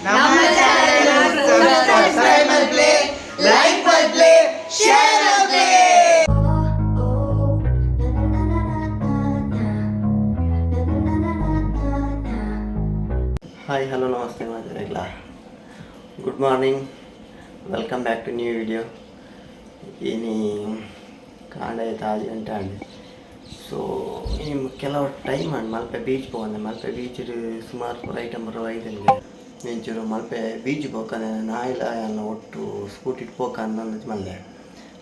ನಮ್ಮ channel subscribe ಮಾಡ್ಲಿ, like ಮಾಡ್ಲಿ, ಶೇರ್ ಮಾಡ್ಲಿ. ಹಾಯ್ ಹಲೋ ನಮಸ್ತೆ ಮಾತಾಡಿಲ್ಲ. Good morning, welcome back to new video. ಏನಿ ಕಾಂಡ ಆಯ್ತು 6 ಗಂಟೆ ಆಂಡೆ. ಸೊ ನಿಮ್ಮ ಕೆಲವು ಟೈಮ್ ಅಂಡ್ ಮಲ್ಪೆ ಬೀಚ್ ಹೋಗಂದೆ. ಮಲ್ಪೆ ಬೀಚ್ ಸುಮಾರು ಐಟಮ್ ಬರೋ ಐದನಿಗೆ ನೆಂಚೂರು ಮಲ್ಪೆ ಬೀಚ್ ಹೋಗಂದೆ. ನಾಯಿಲ ಎಲ್ಲ ಒಟ್ಟು ಸ್ಕೂಟಿ ಹೋಗಂದು ಮಲ್ಲೆ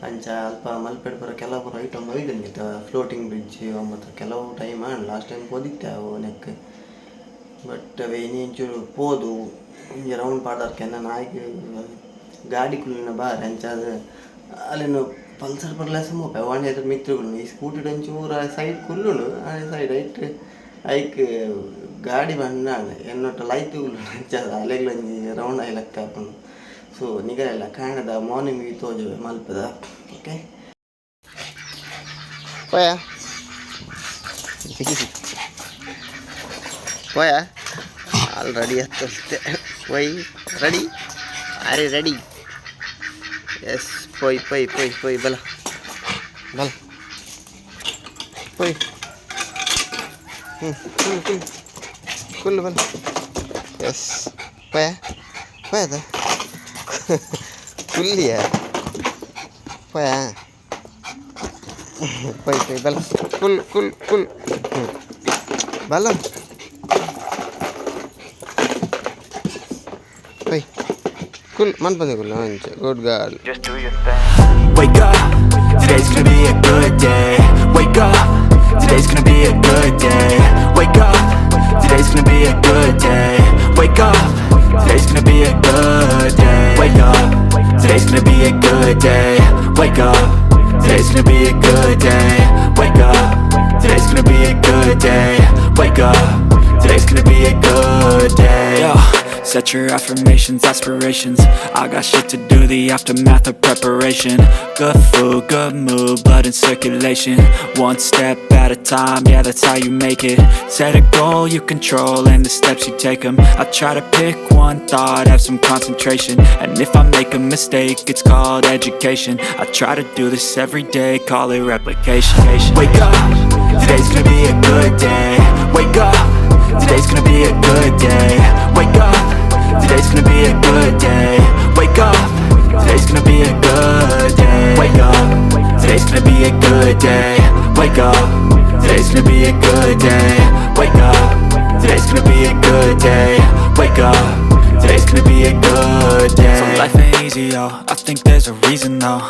ಅಂಚ ಅಲ್ಪ ಮಲ್ಪೆಡ್ ಬರೋ ಕೆಲವು ಐಟಮ್ ಐದನಿಗೆ ಫ್ಲೋಟಿಂಗ್ ಬ್ರಿಡ್ಜ್ ಮತ್ತು ಕೆಲವು ಟೈಮ್ ಲಾಸ್ಟ್ ಟೈಮ್ ಓದಿತ್ತೆ ಅವು ನೆಕ್. ಬಟ್ ಅವೆ ಇಂಚೂರು ಪೋದು ಇಂಜ ರೌಂಡ್ ಪಾಡೋರ್ಕೆನ್ನ ನಾಯಿಗೆ ಗಾಡಿ ಕುಲ್ಲಿನ ಬಾರಿ ಅಂಚ ಅದು ಅಲ್ಲಿನ ಪಲ್ಸರ್ ಬರ್ಲಾಸ ಮೋಪೆ ವಾಣಿ ಅದ್ರ ಮಿತ್ರಗಳು ಈ ಸ್ಕೂಟಿ ಒಂಚೂರು ಸೈಡ್ ಕುಲ್ಲುಂಡು ಆ ಸೈಡ್ ಐಕ್ ಗಾಡಿ ಬಂಡ ಎನ್ನೊಟ್ಟು ಲೈಟ್ ಕುಲ್ಲು ಅಂಚ ಅಲೆಗ್ಲಂಜಿ ರೌಂಡ್ ಆಗಿ ಲೆಕ್ಕ ಹಾಕೊಂಡು. ಸೊ ನಿಗರೆಲ್ಲ ಕಾಣದ ಮಾರ್ನಿಂಗ್ ತೋಜುವೆ ಮಲ್ಪದ. ಓಕೆ ಪೋಯಾ ಪೋಯಾ ಆಲ್ ರೆಡಿ ಆಗ್ತದೆ. ಪೊಯ್ ರೆಡಿ, ಅರೆ ರೆಡಿ. ಎಸ್ ಪೊಯ್ ಪೊಯ್ ಪೊಯ್ ಪೊಯ್ ಬಲ ಬಲ ಪೊಯ್. ಕುಲ್ ಬಲ. ಎಸ್ ಪೊಯ ಪೊಯದ ಕುಲ್ಲಿಯ ಪೊಯ ಪೊಯ್ ಪೊಯ್ ಬಲ ಕುಲ್ ಕುಲ್ ಕುಲ್ ಬಲ ಪೊಯ್ ಕುಲ್ ಮನ್ ಬಂದೆ ಕುಲ್ ಅಂಚೆ. Good girl. Just do your thing. Wake up, today's gonna be a good day. Wake up, today's gonna be a good day. Wake up, today's gonna be a good day. Wake up, today's gonna be a good day. Wake up, today's gonna be a good day. Wake up, today's gonna be a good day. Wake up, today's gonna be a good day. Wake up, today's gonna be a good day. Yo, set your affirmations, aspirations. I got shit to do, the aftermath of preparation. Good food, good mood, blood in circulation. One step at a time, yeah, that's how you make it. Set a goal you control and the steps you take them. I try to pick one thought, have some concentration. And if I make a mistake, it's called education. I try to do this every day, call it replication. Wake up, today's gonna be a good day. Wake up, today's gonna be a good day. Wake up, today's gonna be a good day. Wake up, today's gonna be a good day. Wake up, today's gonna be a good day. Wake up, today's gonna be a good day. Wake up, today's gonna be a good day. Wake up, today's gonna be a good day. So life ain't easy, yo, I think there's a reason though.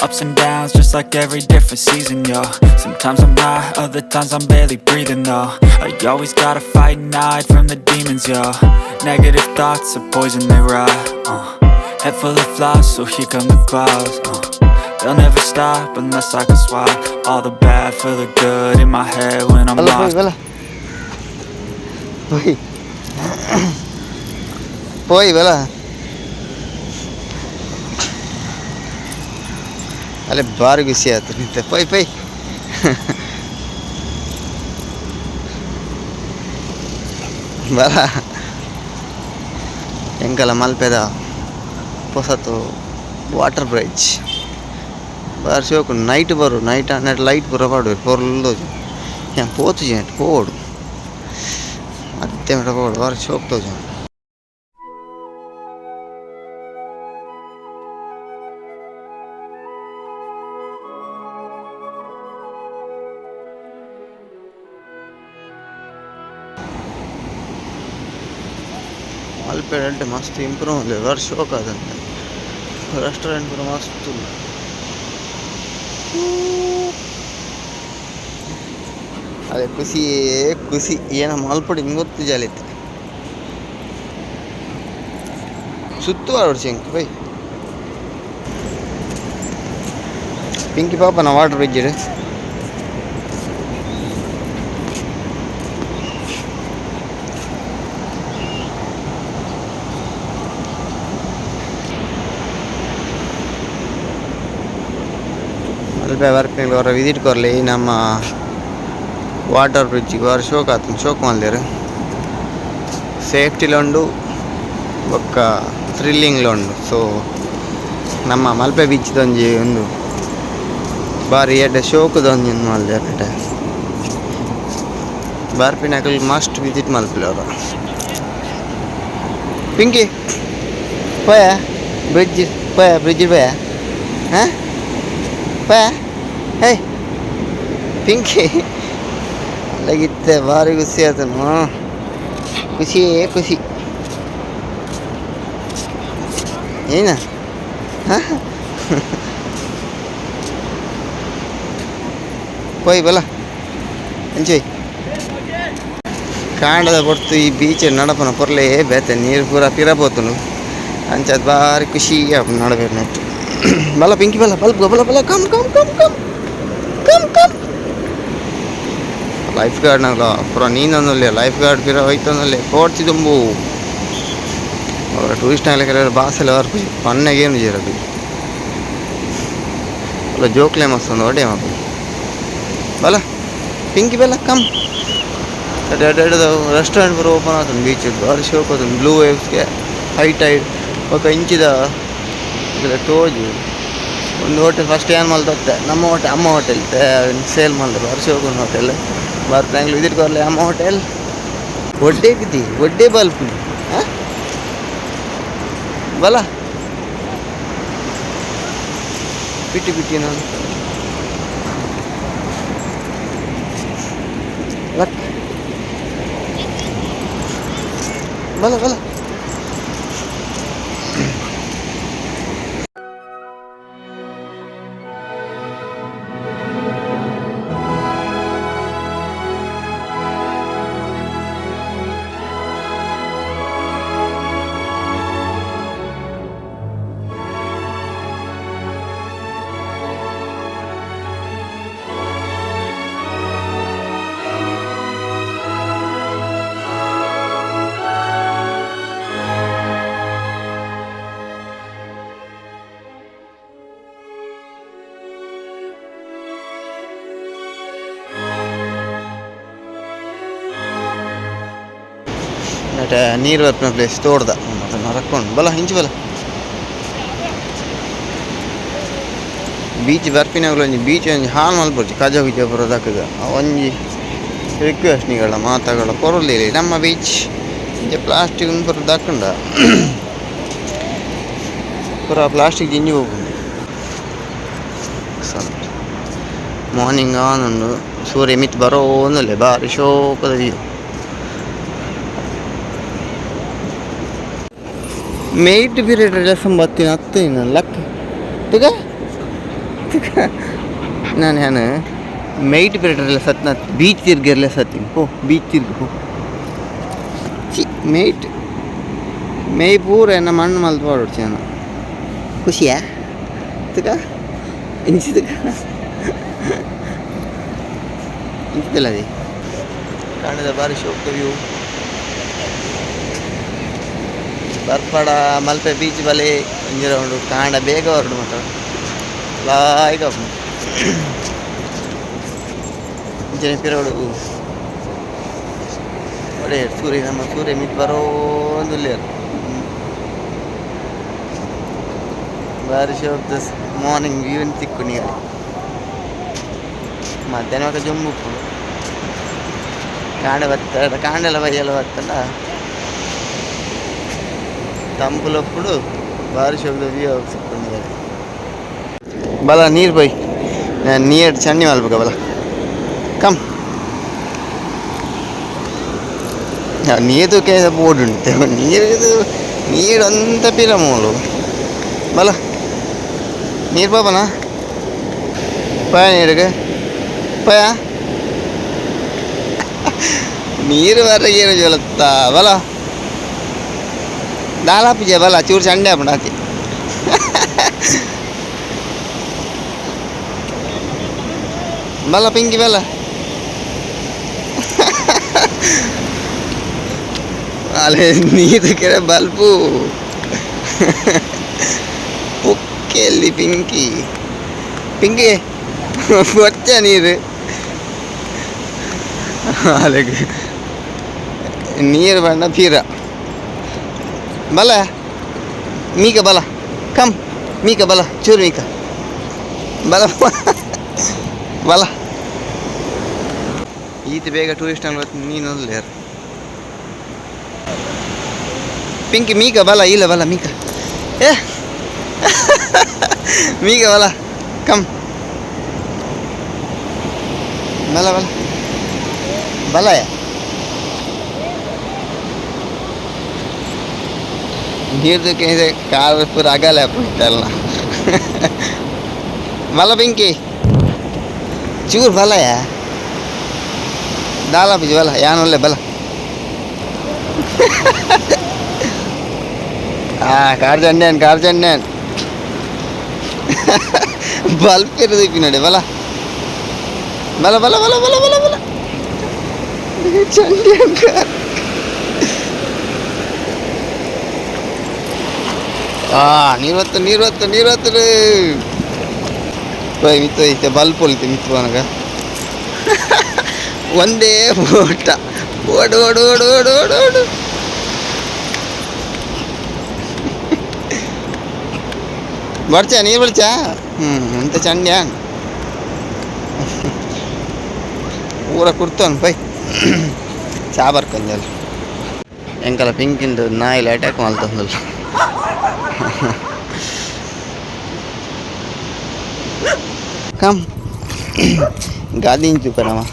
Ups and downs, just like every different season, yo. Sometimes I'm high, other times I'm barely breathing, though. I always gotta fight and hide from the demons, yo. Negative thoughts are poison, they rot. Head full of flies, so here come the clouds. They'll never stop unless I can swap all the bad for the good in my head when I'm lost. Poi, poi, bala. ಅಲ್ಲೇ ಬಾರಿ ಬಿಸಿ ಆಯ್ತು ನಿಂತೆ. Pi pi ಬರ ಎಂಕಲ ಮಲ್ಪೆದ ಹೊಸತು water bridge ಬಾರಿ ಶೋಕು. Night ಬರು night ಅನ್ನಟ್ಟು light ಪೂರ ಪಾಡು ಪೊರ್ಲೋಜು ಏನು ಪೋತು ಜೇಂಟ್ ಪೋಡು ಮತ್ತೆ ಪೋಡು ಬಾರಿ ಶೋಕ್ ತೋಜು. ಮಲ್ಪೆ అంటే ಮಸ್ತ್ ಇಂಪ್ರೂವ್ ఉంది. ಬಾರಿ ಶೋಕ್ ಆದಂತೆ ರೆಸ್ಟೋರೆಂಟ್ ಕೂಡ ಮಸ್ತ್. ಅದೇ ಖುಷಿಯೇ ಖುಷಿ. ಏನೋ ಮಲ್ಪಡಿ ಹಿಂಗೊತ್ತು ಜಾಲಿತ್ತು ಸುತ್ತು ಆಡೋಡು ಶಂಕ್ ಬೈ ಪಿಂಕಿ ಪಾಪನ ವಾಟರ್ ಬ್ರಿಡ್ಜ್ ಮಲ್ಪೆ ವರ್ಕ್ನಲ್ಲಿ ಅವರ ವಿಸಿಟ್ ಕೊರಲಿ ನಮ್ಮ ವಾಟರ್ ಬ್ರಿಡ್ಜಿಗೆ ವಾರ ಶೋಕ್ ಆತು ಶೋಕ್ ಮಲ್ದೇರು ಸೇಫ್ಟಿಲೊಂಡು ಬೊಕ್ಕ ಥ್ರಿಲ್ಲಿಂಗ್ಲ ಉಂಡು. ಸೊ ನಮ್ಮ ಮಲ್ಪೆ ಬೀಚ್ದೊಂಜಿ ಒಂದು ಬಾರಿ ಎಡ್ಡೆ ಶೋಕದೊಂದು ಮಲ್ದೆ ಬಾರ್ಪಿನಾಕಲ್ ಮಸ್ಟ್ ವಿಸಿಟ್ ಮಲ್ಪಲೆ ಅವರು. ಪಿಂಕಿ ಪಯ ಬ್ರಿಡ್ಜ್ ಪಯ ಹಾಂ ಪಯ ಹೇ ಪಿಂಕಿ ಅಲ್ಲಾಗಿತ್ತೆ ಭಾರಿ ಖುಷಿ ಆತನು. ಖುಷಿ ಏನ ಹಾಂ ಪೋಯ್ ಬಲ ಎಂಜಾಯ್. ಕಾಂಡದ ಹೊರ್ತು ಈ ಬೀಚ್ ನಡಪನ ಪೊರ್ಲೇ ಬೇತೆ ನೀರು ಪೂರ ಪಿರಬೋತನು ಅಂಚದು ಭಾರಿ ಖುಷಿ ನಡಬೇಕು ನೆಟ್ಟು. ಬಲ ಪಿಂಕಿ ಬಲ ಬಲ ಕಮ್ ಲೈಫ್ ಗಾರ್ಡ್ನಾಗಲ ಪೂರ ನೀನೊಂದಲ್ಲೇ ಲೈಫ್ ಗಾರ್ಡ್ ಪಿರ ಹೋಯ್ತೊಂದಲ್ಲೇ ಕೋಡ್ಸಿ ತುಂಬು ಅವರ ಟೂರಿಸ್ಟ್ ಆಗಲಿ ಕೆಲವರು ಬಾಸೆಲ್ಲ ಹೊರಪು ಪಣ್ಣಗೇನು ಜೀರದು ಅಲ್ಲ ಜೋಕ್ಲೆ ಮಸ್ತ್ ಒಡೆ ಮಗು. ಬಲ ಪಿಂಕಿ ಬಲ ಕಮ್ ರೆಸ್ಟೋರೆಂಟ್ ಪೂರ ಓಪನ್ ಆತನು ಬೀಚ್ ಭಾರಿ ಶೋಕ್ ಆತನು. ಬ್ಲೂ ವೇವ್ಸ್ಗೆ ಹೈ ಟೈಡ್ ఒక ಇಂಚಿದ ಇದರ ತೋಜು ಒಂದು ಹೋಟೆಲ್ ಫಸ್ಟ್ ಏನು ಮಲ್ತತ್ತೆ ನಮ್ಮ ಹೋಟೆಲ್ ಅಮ್ಮ ಹೋಟೆಲ್ ಸೇಲ್ ಮಲ್ದ ಭಾರಿ ಶೋಕನ್ ಹೋಟೆಲ್ ಬಾರಿ ಬ್ಯಾಂಗ್ಳೂರ್ ಇದಿಟ್ಟು ಬರಲಿ ಅಮ್ಮ ಹೋಟೆಲ್ ಒಡ್ಡೆ ಬಲ್ಪು ಹಾಂ ಬಲ ಬಿಟ್ಟಿ ನಾನು ಲಕ್ ಬಲ ನೀರು ಬರ್ಪಿನ ಪ್ಲೇಸ್ ತೋಡ್ದ ಅದನ್ನು ರಕ್ಕೊಂಡು ಬಲ ಹಿಂಚು ಬಲ ಬೀಚ್ ಬರ್ಪಿನಾಗಲು ಒಂಜಿ ಬೀಚ್ ಒಂಜಿ ಹಾಳು ಮಲ್ಪೊರ್ಚಿ ಕಜ ಗಿಜ ಬರೋದಕ್ಕದ ಒಂಜಿ ರಿಕ್ವೆಸ್ಟ್ ನಿಗಳ ಮಾತಾಗಳ ಕೊರಲಿ ನಮ್ಮ ಬೀಚ್ ಪ್ಲಾಸ್ಟಿಕ್ ಬರೋ ದಕ್ಕಂಡ ಪೂರ ಪ್ಲಾಸ್ಟಿಕ್ ಜಿಂಜಿ ಹೋಗುದು. ಮಾರ್ನಿಂಗ್ ಆನುಂಡು ಸೂರ್ಯ ಮಿತ್ ಬರೋನಲ್ಲೇ ಭಾರಿ ಶೋಕದ ವ್ಯೂ. ಮೇಯ್ಟ್ ಪೀರಿಯಡ್ ಲೆಸನ್ ಬರ್ತೀನಿ ಹತ್ತಿನ ಲಕ್ ತುಗ ನಾನು ಮೇಯ್ಟ್ ಪೀರಿಯಡ್ ಸತ್ನ ಬೀಚ್ ತಿರ್ಗಿರ್ಲೆ ಸತ್ತೀನಿ ಪೋ ಬೀಚ್ ತಿರ್ಗಿ ಪೋ ಮೇಯ್ ಪೂರ ಎನ್ನ ಮಣ್ಣು ಮಲ್ತು ಪಾಡೋಡ್ಸಿ ನಾನು ಖುಷಿಯಾ ತುಗ ಇಂಚಿದ ಇಂಚಿದಿಲ್ಲ ಅದೇ ಕಾಣದ ಭಾರಿ ಶೋಕ ವ್ಯೂ. ಬರ್ಪಡ ಮಲ್ಪೆ ಬೀಚ್ ಬಲೆ ಇಂಜಿರ ಉಂಡು ಕಾಂಡ ಬೇಗ ಹೊರಡು ಮಾತ್ರ ಲಾಯ್ಕ ಇಂಜಿನ ಪಿರೋಡು ಒಳ್ಳೆ ಸೂರ್ಯ ನಮ್ಮ ಸೂರ್ಯ ಮಿತ್ ಬರೋಂದುಲ್ಲೇ ಭಾರಿ ಶೋಕ್ ಮಾರ್ನಿಂಗ್ ವ್ಯೂನ್ ತಿಕ್ಕು ನೀರು ಮಧ್ಯಾಹ್ನ ಜೊಂಬು ಕಾಂಡ ಬತ್ತ ಕಾಂಡೆಲ್ಲ ಬೈಯೆಲ್ಲ ಬತ್ತಲ್ಲ ತಂಪುಲప్పుడు ಭಾರಿ ಶಬ್ದ ವ್ಯೂ ಸಿಕ್ಕೊಂಡಿದ್ದಾರೆ. ಬಲ ನೀರು ಬೈ ನೀರು ಚನ್ನಿ ಮಲ್ಬೇಕ ಬಲ ಕಮ್ ನೀರು ಕೇಸ ಬೋರ್ಡುಂಟು ನೀರು ಅಂತ ಪಿರಮೋಳು ಬಲ ನೀರು ಪಾಪನಾ ಪಯ ನೀರಿಗೆ ಪಯ ನೀರು ಹೊರಗೆ ಏನು ಜೊಲತ್ತಾ ಬಲ ದಾಲಾಪಿಜೆ ಬಲ ಚೂರು ಚಂಡೆ ಹಾಕಿ ಬಲ ಪಿಂಕಿ ಬಲ ಅಲ್ಲೇ ನೀರು ಕೆರೆ ಬಲ್ಪು ಪುಕ್ಕೆಯಲ್ಲಿ ಪಿಂಕಿ ಹೊಚ್ಚ ನೀರು ಅಲ್ಲಿಗೆ ನೀರು ಬಣ್ಣ ಪೀರ ಬಲ ಮೀಕ ಬಲ ಕಮ್ ಮೀಕ ಬಲ ಚೂರು ಮೀಕ ಬಲ ಬಲ ಈತ ಬೇಗ ಟೂರಿಸ್ಟ್ ಅಲ್ಲಿ ಬರ್ತೀನಿ ನೀನು ಯಾರು ಪಿಂಕಿ ಮೀಕ ಬಲ ಇಲ್ಲ ಬಲ ಮೀಕ ಏ ಮೀಕ ಬಲ ಕಮ್ ಬಲ ಬಲ ಬಲ ನೀರ್ದು ಕೇಳಿದೆ ಕಾಲು ಪೂರ ಆಗಲ್ಲ ಪುಟ್ಟಲ್ಲ ಬಲ ಪಿಂಕಿ ಚೂರು ಬಲಯ ದಾಲ ಬುಜಿ ಬಲ ಯಾನ್ ಒಳ್ಳೆ ಬಲ ಕಾರ್ ಚಂಡೇನ್ ಬಲ್ಪ್ ಇರೋದು ನೋಡಿ ಬಲ ಬಲ ಬಲ ಬಲ ಬಲ ಬಲ ಬಲ ಚಂಡೇನ್ ಕಾರ್ ನೀರು ಮಿತ್ತು ಬಲ್ಪ್ ಹೊಲಿತು ಮಿತ್ತು ನನಗೆ ಒಂದೇ ಓಟ ಓಡು ಓಡು ಓಡು ಓಡು ಓಡು ಓಡು ಬರ್ಚಾ ನೀರು ಬರ್ಚಾ ಎಂತ ಚಂಡ್ಯಾ ಊರ ಕುರ್ತವನು ಪೈ ಚಾ ಬರ್ಕೊಂಜಲ್ ಎಂಕಲ ಪಿಂಕಿಂದು ನಾಯಿಲ್ ಅಟ್ಯಾಕ್ ಮಾಡ್ತಂದಲ್ಲ ಕಮ್ ಗಾದಿ ಇಂಚು ಕಣವ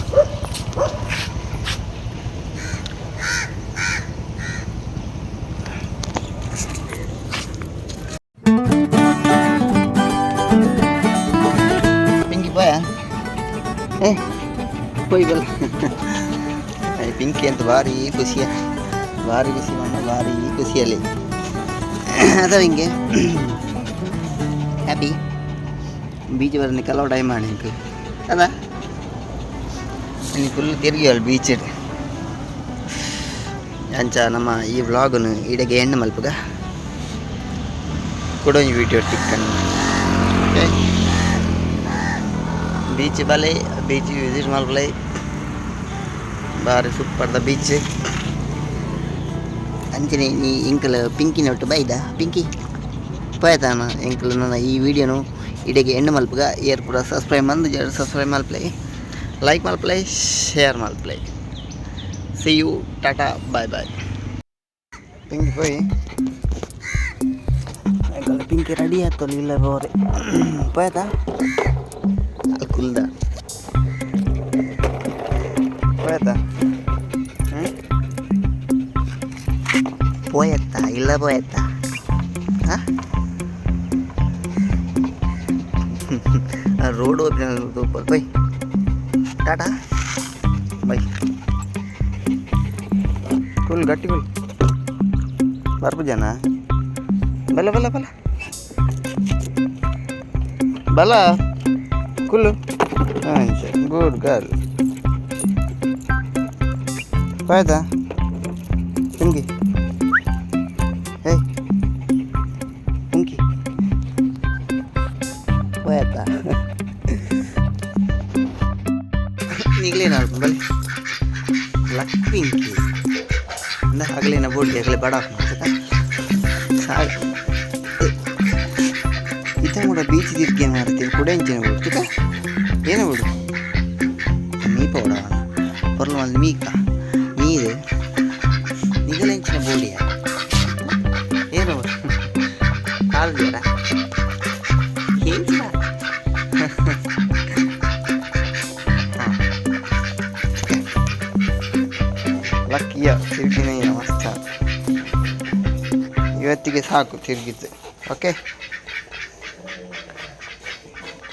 ಪಿಂಕಿ ಪೋಯ ಹೋಯ್ ಬಲ್ಲ ಪಿಂಕಿ ಅಂತ ಭಾರಿ ಖುಷಿಯ ಭಾರಿ ಖುಷಿ ಮಣ್ಣ ಭಾರಿ ಖುಷಿಯಲ್ಲಿ ಅದ ಹಿಂಗೆ ಹ್ಯಾಪಿ ಬೀಚ್ ಬರೋಣ ಕೆಲವು ಟೈಮ್ ಮಾಡಿ ಅದ ನೀನು ಫುಲ್ ತಿರುಗಿವಲ್ಲ ಬೀಚ್ ಅಂಚ ನಮ್ಮ ಈ ವ್ಲಾಗನ್ನು ಇಡೆಗೆ ಹೆಣ್ಣು ಮಲ್ಪಗ ಕೊಡೊಂದು ವಿಡಿಯೋ ಟಿಕ್ಕನ್ ಬೀಚ್ ಬಲೆ ಬೀಚ್ ವಿಸಿಟ್ ಮಲ್ಪಲೆ ಭಾರಿ ಸೂಪರ್ದ ಬೀಚ್ ಅಂಚನೆ ನೀ ಇಂಕಲ್ ಪಿಂಕಿನ ಒಟ್ಟು ಬೈದ ಪಿಂಕಿ ಪೋಯ್ತಾನ ಇಂಕಲ್ ನನ್ನ ಈ ವಿಡಿಯೋನು ಇಡೆಗೆ ಹೆಣ್ಣು ಮಲ್ಪಗ ಏರ್ ಪೂರ ಸಬ್ಸ್ಕ್ರೈಬ್ ಮಂದು ಸಬ್ಸ್ಕ್ರೈಬ್ ಮಲ್ಪ್ಲೈ ಲೈಕ್ ಮಲ್ಪ್ಲೈ ಶೇರ್ ಮಲ್ಪ್ಲೈ see you tata bye bye Pinky ಪೋಯ್ ಪಿಂಕಿ ರೆಡಿ ಆಯ್ತು ಇಲ್ಲ ಬೋರೆ ಪೋಯ್ತಾ ಅಲ್ಲಿ ಕುಲ್ದ ಪೋಯ್ತಾ ಪೋಯತ್ತಾ ಇಲ್ಲ ಪೋಯತ್ತಾ road super bye tata bye full ಗಟ್ಟಿ ಫುಲ್ ಬರ್ಬು ಜನ ಬಲ ಬಲ ಬಲ ಬಲ ಕುಲ್ಲು ಗುಡ್ ಗರ್ಲ್ ಆಯ್ತಾ ಪಿಂಕಿ ಹೇ ಪಿಂಕಿ ಆಯ್ತಾ ಈಗಲೇನು ಬಲ್ಲಿ ಲಕ್ ಪಿಂಕಿ ಅಂದ್ರೆ ಆಗಲೇನ ಬೋರ್ಡ್ಗೆ ಆಗಲೇ ಬಡ ಸಾಕು ಇತ ಕೂಡ ಬೀಚ್ ತಿರ್ಗಿ ಮಾಡ್ತೀವಿ ಕೂಡ ಇಂಚಿನ ಬಿಡ್ತು ಏನೋ ಬಿಡು ಮೀಪ ಬಿಡ ಬರ್ಲು ಒಂದು ಮೀಕ ನೀರು ನಿಗಲ ಇಂಚಿನ ಬೋಡಿಯ ಏನೋ ಕಾಲು ಬೇಡ ಹೆಂಚಿನ ಲಕ್ಕಿಯ ತಿರುಗಿನ ಮಸ್ತ ಇವತ್ತಿಗೆ ಸಾಕು ತಿರುಗಿದ್ದು ಓಕೆ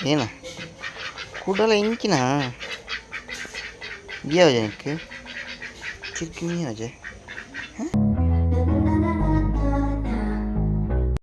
ಏನ ಕೂಡಲ ಇಂಕಿನ ಯಾವ ಜನಕ್ಕೆ ತಿರುಗಿ ಅಜಯ್